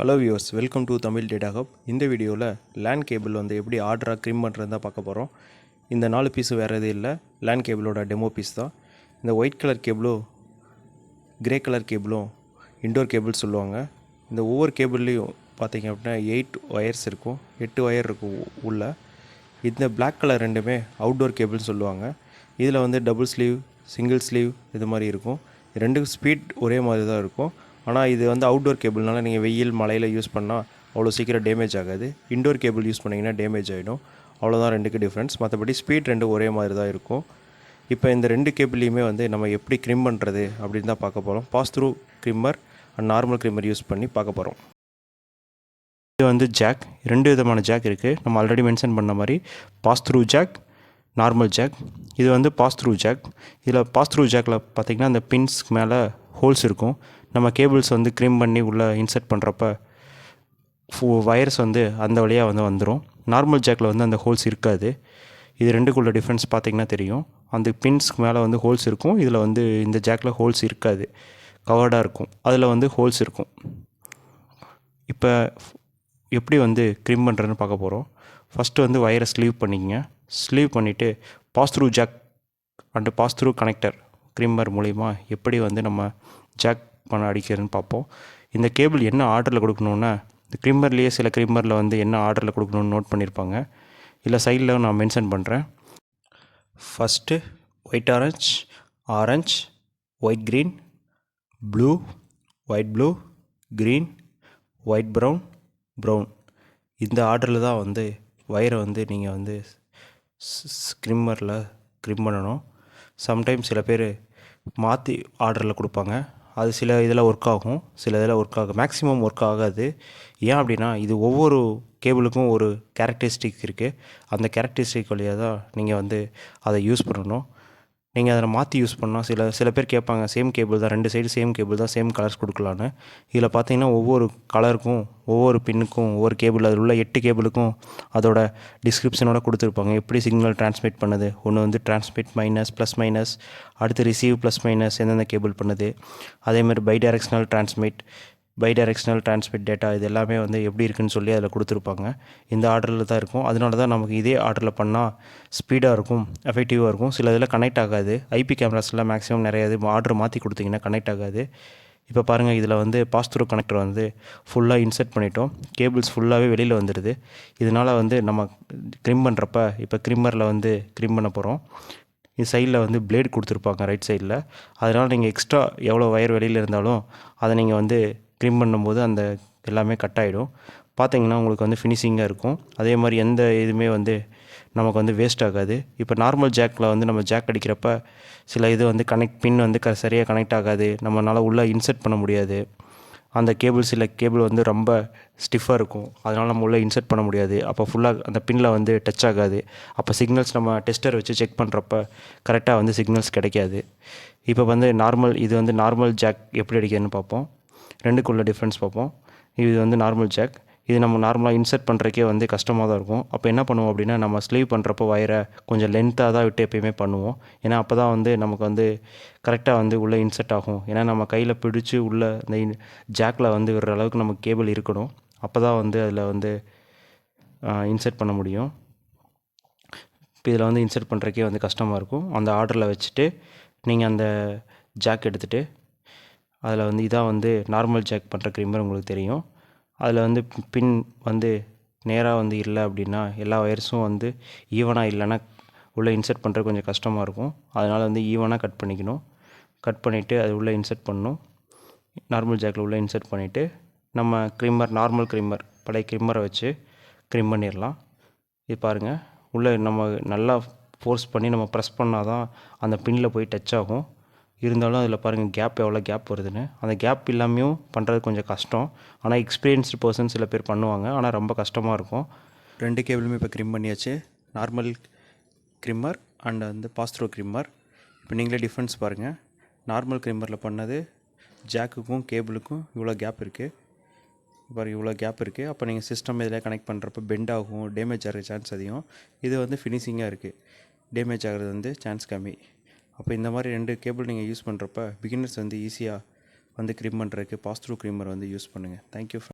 Hello viewers, welcome to Tamil data hub. இந்த வீடியோவில் lane cable வந்து எப்படி ஆர்டராக க்ரிம் பண்ணுறது தான் பார்க்க போகிறோம். இந்த 4 பீஸு வேறு எதுவும் இல்லை, லேன் கேபிளோட டெமோ பீஸ் தான். இந்த ஒயிட் கலர் கேபிளும் கிரே கலர் கேபிளும் இன்டோர் கேபிள் சொல்லுவாங்க. இந்த ஒவ்வொரு கேபிள்லேயும் பார்த்திங்க அப்படின்னா 8 ஒயர்ஸ் இருக்கும், 8 ஒயர் இருக்கும் உள்ள. இந்த பிளாக் கலர் ரெண்டுமே அவுட்டோர் கேபிள்னு சொல்லுவாங்க. இதில் வந்து டபுள் ஸ்லீவ், சிங்கிள் ஸ்லீவ் இது மாதிரி இருக்கும். ரெண்டுக்கும் ஸ்பீட் ஒரே மாதிரி தான் இருக்கும். ஆனால் இது வந்து அவுட்டோர் கேபிள்னால நீங்கள் வெயில் மழையில் யூஸ் பண்ணால் அவ்வளோ சீக்கிரம் டேமேஜ் ஆகாது. இன்டோர் கேபிள் யூஸ் பண்ணிங்கன்னா டேமேஜ் ஆகிடும். அவ்வளோதான் ரெண்டுக்கு டிஃப்ரென்ஸ். மற்றபடி ஸ்பீட் ரெண்டும் ஒரே மாதிரி தான் இருக்கும். இப்போ இந்த 2 கேபிள்லையுமே வந்து நம்ம எப்படி க்ரிம் பண்ணுறது அப்படின்னு தான் பார்க்க போகிறோம். Pass through crimper and normal crimper use பண்ணி பார்க்க போகிறோம். இது வந்து ஜாக், 2 விதமான ஜாக் இருக்குது. நம்ம ஆல்ரெடி மென்ஷன் பண்ண மாதிரி pass through jack, normal jack. இது வந்து பாஸ் த்ரூ ஜாக். இதில் பாஸ் த்ரூ ஜாக்கில் பார்த்திங்கன்னா அந்த பின்ஸ்க்கு மேலே ஹோல்ஸ் இருக்கும். நம்ம கேபிள்ஸ் வந்து க்ரிம் பண்ணி உள்ளே இன்சர்ட் பண்ணுறப்ப வயர்ஸ் வந்து அந்த வழியாக வந்துடும். நார்மல் ஜாக்கில் வந்து அந்த ஹோல்ஸ் இருக்காது. இது ரெண்டுக்குள்ள டிஃப்ரென்ஸ் பார்த்திங்கன்னா தெரியும். அந்த பின்ஸ்க்கு மேலே வந்து ஹோல்ஸ் இருக்கும், இதில் வந்து இந்த ஜாக்கில் ஹோல்ஸ் இருக்காது, கவர்டாக இருக்கும். அதில் வந்து ஹோல்ஸ் இருக்கும். இப்போ எப்படி வந்து க்ரிம் பண்ணுறதுன்னு பார்க்க போகிறோம். ஃபஸ்ட்டு வந்து வயரை ஸ்லீவ் பண்ணிக்கங்க. ஸ்லீவ் பண்ணிவிட்டு pass through jack and pass through connector crimper மூலிமா எப்படி வந்து நம்ம ஜாக் பண்ண அடிக்கிறதுன்னு பார்ப்போம். இந்த கேபிள் என்ன ஆர்டரில் கொடுக்கணுன்னா, இந்த க்ரிம்மர்லேயே சில க்ரிம்மரில் வந்து என்ன ஆர்டரில் கொடுக்கணுன்னு நோட் பண்ணியிருப்பாங்க. இல்லை சைடில் நான் மென்ஷன் பண்ணுறேன். First white orange, orange, white green, blue, white blue, green, white brown, brown. இந்த ஆர்டரில் தான் வந்து வயரை வந்து நீங்கள் வந்து க்ரிம்மரில் க்ரிம் பண்ணணும். சம்டைம்ஸ் சில பேர் மாற்றி ஆர்டரில் கொடுப்பாங்க. அது சில இதில் ஒர்க் ஆகும், சில இதில் ஒர்க் ஆகும். மேக்ஸிமம் ஒர்க் ஆகாது. ஏன் அப்படின்னா இது ஒவ்வொரு கேபிளுக்கும் ஒரு கேரக்டரிஸ்டிக் இருக்குது. அந்த கேரக்டரிஸ்டிக் வழியாக தான் நீங்கள் வந்து அதை யூஸ் பண்ணணும். நீங்கள் அதை மாற்றி யூஸ் பண்ணால் சில பேர் கேட்பாங்க, சேம் கேபிள் தான், 2 சைடு சேம் கேபிள் தான், சேம் கலர்ஸ் கொடுக்கலான்னு. இதில் பார்த்தீங்கன்னா ஒவ்வொரு கலருக்கும், ஒவ்வொரு பின்னுக்கும், ஒவ்வொரு கேபிள், அதில் உள்ள 8 கேபிளுக்கும் அதோட டிஸ்கிரிப்ஷனோட கொடுத்துருப்பாங்க. எப்படி சிக்னல் ட்ரான்ஸ்மிட் பண்ணுது, ஒன்று வந்து ட்ரான்ஸ்மிட் மைனஸ், ப்ளஸ் மைனஸ், அடுத்து ரிசீவ் ப்ளஸ் மைனஸ் எந்தெந்த கேபிள் பண்ணுது, அதேமாதிரி பைடைரெக்ஷனல் ட்ரான்ஸ்மிட் டேட்டா, இது எல்லாமே வந்து எப்படி இருக்குன்னு சொல்லி அதில் கொடுத்துருப்பாங்க. இந்த ஆர்டரில் தான் இருக்கும். அதனால தான் நமக்கு இதே ஆர்டரில் பண்ணால் ஸ்பீடாக இருக்கும், எஃபெக்டிவாக இருக்கும். சில இதில் கனெக்ட் ஆகாது. ஐபி கேமராஸில் மேக்ஸிமம் நிறைய இது ஆர்டர் மாற்றி கொடுத்தீங்கன்னா கனெக்ட் ஆகாது. இப்போ பாருங்கள், இதில் வந்து பாஸ் த்ரூ கனெக்டர் வந்து ஃபுல்லாக இன்சர்ட் பண்ணிட்டோம். கேபிள்ஸ் ஃபுல்லாகவே வெளியில் வந்துடுது. இதனால் வந்து நம்ம க்ரிம் பண்ணுறப்ப, இப்போ க்ரிம்மரில் வந்து க்ரிம் பண்ண போகிறோம். இது சைடில் வந்து பிளேட் கொடுத்துருப்பாங்க ரைட் சைடில். அதனால் நீங்கள் எக்ஸ்ட்ரா எவ்வளோ ஒயர் வெளியில் இருந்தாலும் அதை நீங்கள் வந்து க்ரிம் பண்ணும்போது அந்த எல்லாமே கட் ஆகிடும். பார்த்தீங்கன்னா உங்களுக்கு வந்து ஃபினிஷிங்காக இருக்கும். அதே மாதிரி எந்த இதுவுமே வந்து நமக்கு வந்து வேஸ்ட் ஆகாது. இப்போ நார்மல் ஜாக்கில் வந்து நம்ம ஜாக் அடிக்கிறப்ப சில இது வந்து பின் வந்து சரியாக கனெக்ட் ஆகாது, நம்மளால் உள்ளே இன்சர்ட் பண்ண முடியாது. அந்த சில கேபிள் வந்து ரொம்ப ஸ்டிஃபாக இருக்கும், அதனால் நம்ம உள்ளே இன்சர்ட் பண்ண முடியாது. அப்போ ஃபுல்லாக அந்த பின்னில் வந்து டச் ஆகாது. அப்போ சிக்னல்ஸ் நம்ம டெஸ்டர் வச்சு செக் பண்ணுறப்ப கரெக்டாக வந்து சிக்னல்ஸ் கிடைக்காது. இப்போ வந்து இது வந்து நார்மல் ஜாக் எப்படி அடிக்கிறதுன்னு பார்ப்போம். ரெண்டுக்குள்ள டிஃப்ரென்ஸ் பார்ப்போம். இது வந்து நார்மல் ஜாக். இது நம்ம நார்மலாக இன்சர்ட் பண்ணுறக்கே வந்து கஷ்டமாக தான் இருக்கும். அப்போ என்ன பண்ணுவோம் அப்படின்னா, நம்ம ஸ்லீவ் பண்ணுறப்போ வயரை கொஞ்சம் லென்த்தாக தான் விட்டு எப்பயுமே பண்ணுவோம். ஏன்னா அப்போ தான் வந்து நமக்கு வந்து கரெக்டாக வந்து உள்ளே இன்சர்ட் ஆகும். ஏன்னா நம்ம கையில் பிடிச்சி உள்ளே இந்த ஜாக்கில் வந்து விடுற அளவுக்கு நமக்கு கேபிள் இருக்கணும். அப்போ தான் வந்து அதில் வந்து இன்சர்ட் பண்ண முடியும். இப்போ இதில் வந்து இன்சர்ட் பண்ணுறக்கே வந்து கஷ்டமாக இருக்கும். அந்த ஆர்டரில் வச்சுட்டு நீங்கள் அந்த ஜாக் எடுத்துகிட்டு அதில் வந்து இதான் வந்து நார்மல் ஜாக் பண்ணுற க்ரிம்மர் உங்களுக்கு தெரியும். அதில் வந்து பின் வந்து நேராக வந்து இல்லை அப்படின்னா, எல்லா ஒயர்ஸும் வந்து ஈவனாக இல்லைன்னா உள்ளே இன்சர்ட் பண்ணுறது கொஞ்சம் கஷ்டமாக இருக்கும். அதனால் வந்து ஈவனாக கட் பண்ணிக்கணும். கட் பண்ணிவிட்டு அது உள்ளே இன்சர்ட் பண்ணணும். நார்மல் ஜாக்கில் உள்ளே இன்சர்ட் பண்ணிவிட்டு நம்ம நார்மல் க்ரிம்மர் பழைய க்ரிம்மரை வச்சு க்ரிம் பண்ணிடலாம். இது பாருங்கள், உள்ளே நம்ம நல்லா ஃபோர்ஸ் பண்ணி நம்ம ப்ரெஸ் பண்ணால் தான் அந்த பின்னில் போய் டச் ஆகும். இருந்தாலும் அதில் பாருங்கள் எவ்வளோ கேப் வருதுன்னு. அந்த கேப் இல்லாமையும் பண்ணுறது கொஞ்சம் கஷ்டம். ஆனால் எக்ஸ்பீரியன்ஸ்டு பர்சன் சில பேர் பண்ணுவாங்க, ஆனால் ரொம்ப கஷ்டமாக இருக்கும். 2 கேபிளுமே இப்போ க்ரிம் பண்ணியாச்சு. நார்மல் க்ரிம்மர் அண்ட் வந்து பாஸ் த்ரூ க்ரிம்மர். இப்போ நீங்களே டிஃப்ரென்ஸ் பாருங்கள். நார்மல் க்ரிம்மரில் பண்ணது ஜாக்குக்கும் கேபிளுக்கும் இவ்வளோ கேப் இருக்குது. பாருங்கள், இவ்வளோ கேப் இருக்குது. அப்போ நீங்கள் சிஸ்டம் இதில் கனெக்ட் பண்ணுறப்ப பெண்ட் ஆகும், டேமேஜ் ஆகிற சான்ஸ் அதிகம். இது வந்து ஃபினிஷிங்காக இருக்குது, டேமேஜ் ஆகிறது வந்து சான்ஸ் கம்மி. அப்போ இந்த மாதிரி 2 கேபிள் நீங்கள் யூஸ் பண்ணுறப்ப பிகினர்ஸ் வந்து ஈஸியாக வந்து க்ரிம் பண்ணுறதுக்கு பாஸ் த்ரூ க்ரிம்மர் வந்து யூஸ் பண்ணுங்கள். தேங்க்யூ.